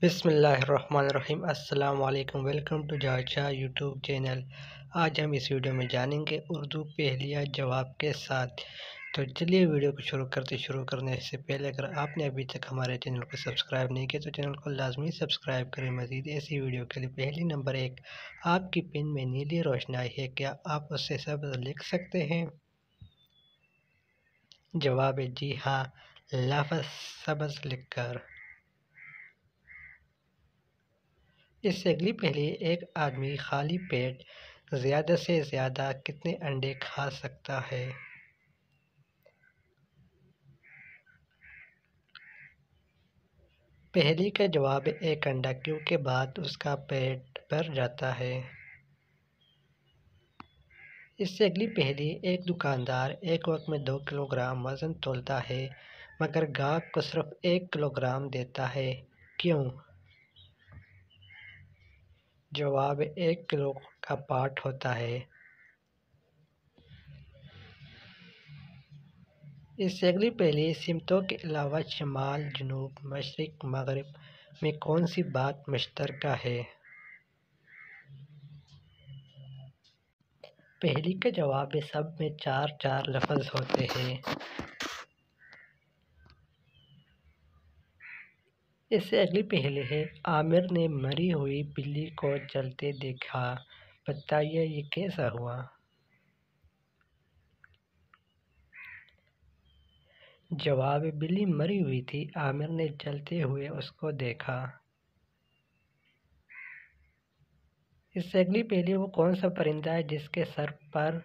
بسم اللہ الرحمن الرحیم۔ السلام علیکم، ویلکم ٹو جارجا یوٹیوب چینل۔ آج ہم اس ویڈیو میں جانیں گے اردو پہلیہ جواب کے ساتھ۔ تو چلیے ویڈیو کو شروع کرنے سے پہلے اگر آپ نے ابھی تک ہمارے چینل کو سبسکرائب نہیں کیا تو چینل کو لازمی سبسکرائب کریں۔ مزید ایسی ویڈیو کے لیے پہلی نمبر 1، آپ کی پن میں نیلی روشنائی ہے، کیا آپ اس سے سبز لکھ سکتے ہیں؟ جواب ہے جی ہاں، لفظ سبز لکھ کر۔ اس سے اگلی پہلی، ایک آدمی خالی پیٹ زیادہ سے زیادہ کتنے انڈے کھا سکتا ہے؟ پہلی کا جواب ہے ایک انڈا، کیونکہ بعد اس کا پیٹ بھر جاتا ہے۔ اس سے اگلی پہلی، ایک دکاندار ایک وقت میں 2 کلو گرام وزن تولتا ہے مگر گاہک کو صرف 1 کلو گرام دیتا ہے، کیوں؟ جواب 1 کلو کا پاٹ ہوتا ہے۔ اس سے اگلی پہلی، سمتوں کے علاوہ شمال، جنوب، مشرق، مغرب میں کون سی بات مشترکہ ہے؟ پہلی کا جواب ہے سب میں 4 لفظ ہوتے ہیں۔ اس سے اگلی پہلی ہے، عامر نے مری ہوئی بلی کو چلتے دیکھا، بتائیے یہ کیسا ہوا؟ جواب، بلی مری ہوئی تھی، عامر نے چلتے ہوئے اس کو دیکھا۔ اس سے اگلی پہلی، وہ کون سا پرندہ ہے جس کے سر پر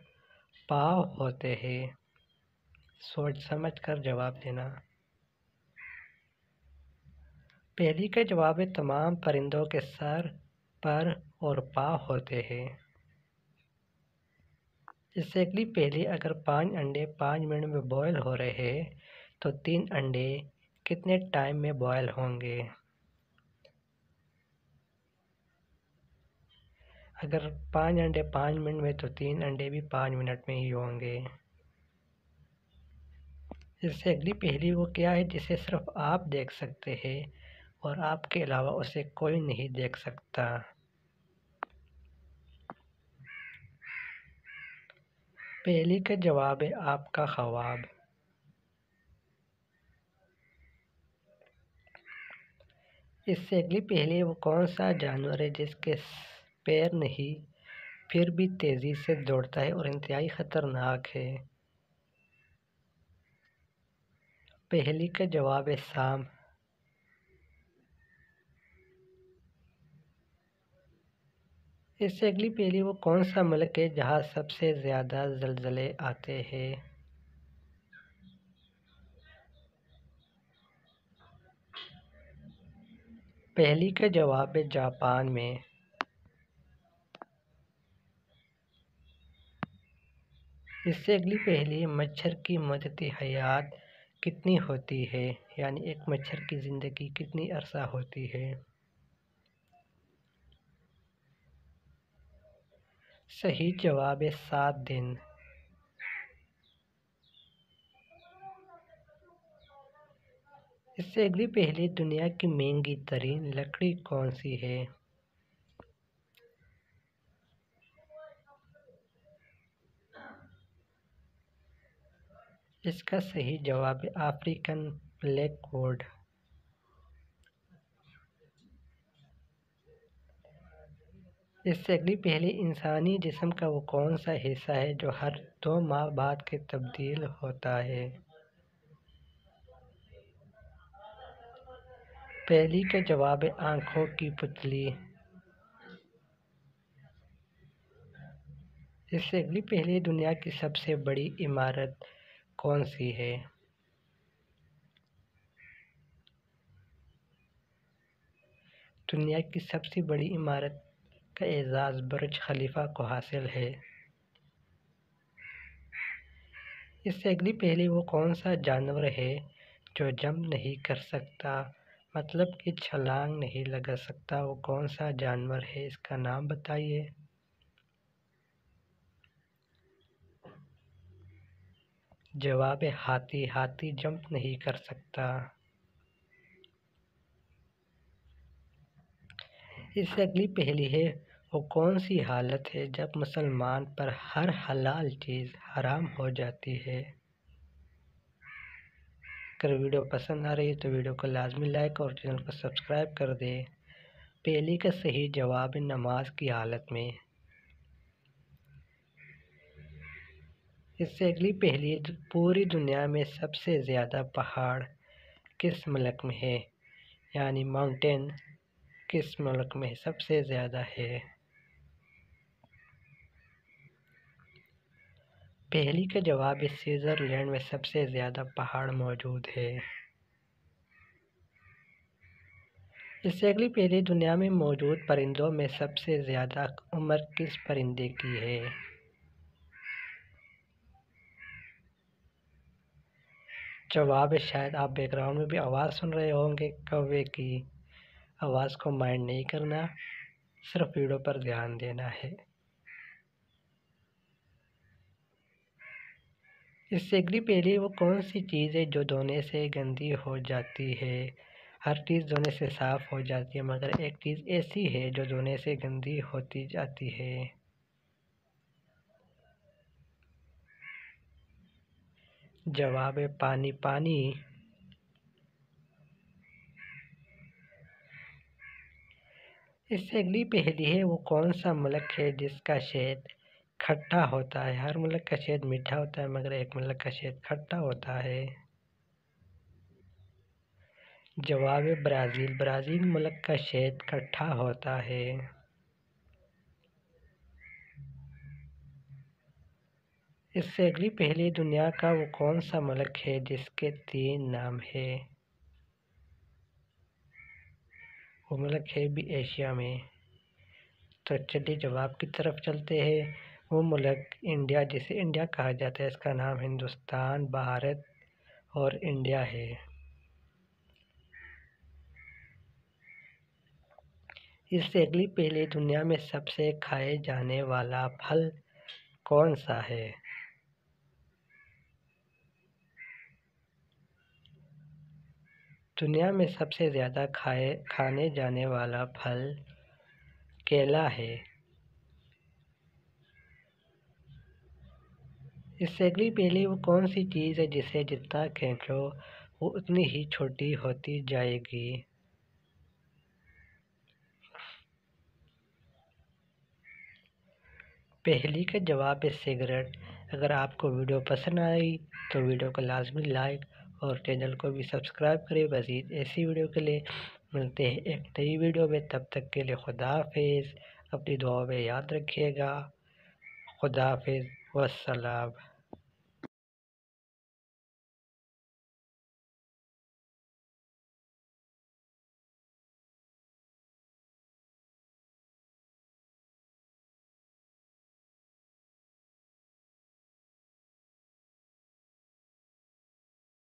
پاؤں ہوتے ہیں؟ سوچ سمجھ کر جواب دینا۔ پہلی کا جواب ہے تمام پرندوں کے سر، پر اور پاؤں ہوتے ہیں۔ اس سے اگلی پہلی، اگر 5 انڈے 5 منٹ میں بوائل ہو رہے ہیں تو 3 انڈے کتنے ٹائم میں بوائل ہوں گے؟ اگر 5 انڈے 5 منٹ میں تو 3 انڈے بھی 5 منٹ میں ہی ہوں گے۔ اس سے اگلی پہلی، وہ کیا ہے جسے صرف آپ دیکھ سکتے ہیں اور آپ کے علاوہ اسے کوئی نہیں دیکھ سکتا؟ پہلی کا جواب ہے آپ کا خواب۔ اس سے اگلی پہلی، وہ کون سا جانور ہے جس کے پیر نہیں پھر بھی تیزی سے دوڑتا ہے اور انتہائی خطرناک ہے؟ پہلی کا جواب ہے سانپ۔ اس سے اگلی پہلی، وہ کون سا ملک ہے جہاں سب سے زیادہ زلزلے آتے ہیں؟ پہلی کا جواب ہے جاپان میں۔ اس سے اگلی پہلی، مچھر کی مدتی حیات کتنی ہوتی ہے؟ یعنی ایک مچھر کی زندگی کتنی عرصہ ہوتی ہے؟ صحیح جواب ہے 7 دن۔ اس سے اگلی پہلی، دنیا کی مہنگی ترین لکڑی کون سی ہے؟ اس کا صحیح جواب ہے افریقن بلیک ووڈ۔ اس سے اگلی پہلی، انسانی جسم کا وہ کون سا حصہ ہے جو ہر 2 ماہ بعد کے تبدیل ہوتا ہے؟ پہلی کا جواب ہے آنکھوں کی پتلی۔ اس سے اگلی پہلی، دنیا کی سب سے بڑی عمارت کون سی ہے؟ دنیا کی سب سے بڑی عمارت کا اعزاز برج خلیفہ کو حاصل ہے۔ اس سے اگلی پہلی، وہ کون سا جانور ہے جو جمپ نہیں کر سکتا، مطلب کہ چھلانگ نہیں لگا سکتا؟ وہ کون سا جانور ہے، اس کا نام بتائیے۔ جواب ہے ہاتھی۔ ہاتھی جمپ نہیں کر سکتا۔ اس سے اگلی پہلی ہے، وہ کون سی حالت ہے جب مسلمان پر ہر حلال چیز حرام ہو جاتی ہے؟ اگر ویڈیو پسند آ رہی ہے تو ویڈیو کو لازمی لائک اور چینل کو سبسکرائب کر دیں۔ پہلی کا صحیح جواب ہے نماز کی حالت میں۔ اس سے اگلی پہلی، پوری دنیا میں سب سے زیادہ پہاڑ کس ملک میں ہے؟ یعنی ماؤنٹین کس ملک میں سب سے زیادہ ہے؟ پہلی کا جواب ہے سوئٹزرلینڈ میں سب سے زیادہ پہاڑ موجود ہے۔ اس سے اگلی پہلی، دنیا میں موجود پرندوں میں سب سے زیادہ عمر کس پرندے کی ہے؟ جواب ہے، شاید آپ بیک گراؤنڈ میں بھی آواز سن رہے ہوں گے کوے کی، آواز کو مائنڈ نہیں کرنا، صرف ویڈیو پر دھیان دینا ہے۔ اس سے اگلی پہلی، وہ کون سی چیز ہے جو دھونے سے گندی ہو جاتی ہے؟ ہر چیز دھونے سے صاف ہو جاتی ہے، مگر ایک چیز ایسی ہے جو دھونے سے گندی ہوتی جاتی ہے۔ جواب ہے پانی۔ پانی اس سے اگلی پہلی ہے، وہ کون سا ملک ہے جس کا شہد کھٹا ہوتا ہے؟ ہر ملک کا شہد میٹھا ہوتا ہے، مگر ایک ملک کا شہد کھٹا ہوتا ہے۔ جواب ہے برازیل۔ برازیل ملک کا شہد کھٹا ہوتا ہے۔ اس سے اگلی پہلی، دنیا کا وہ کون سا ملک ہے جس کے 3 نام ہے؟ وہ ملک ہے بھی ایشیا میں۔ تو چلیے جواب کی طرف چلتے ہیں۔ وہ ملک انڈیا، جسے انڈیا کہا جاتا ہے، اس کا نام ہندوستان، بھارت اور انڈیا ہے۔ اس سے اگلی پہلی، دنیا میں سب سے کھائے جانے والا پھل کون سا ہے؟ دنیا میں سب سے زیادہ کھانے جانے والا پھل کیلا ہے۔ اس سے اگلی پہلی، وہ کون سی چیز ہے جسے جتنا کھینچو وہ اتنی ہی چھوٹی ہوتی جائے گی؟ پہلی کا جواب ہے سگریٹ۔ اگر آپ کو ویڈیو پسند آئی تو ویڈیو کو لازمی لائک اور چینل کو بھی سبسکرائب کریں۔ مزید ایسی ویڈیو کے لیے ملتے ہیں ایک نئی ویڈیو میں، تب تک کے لیے خدا حافظ۔ اپنی دعاؤں میں یاد رکھیے گا۔ خدا حافظ والسلام۔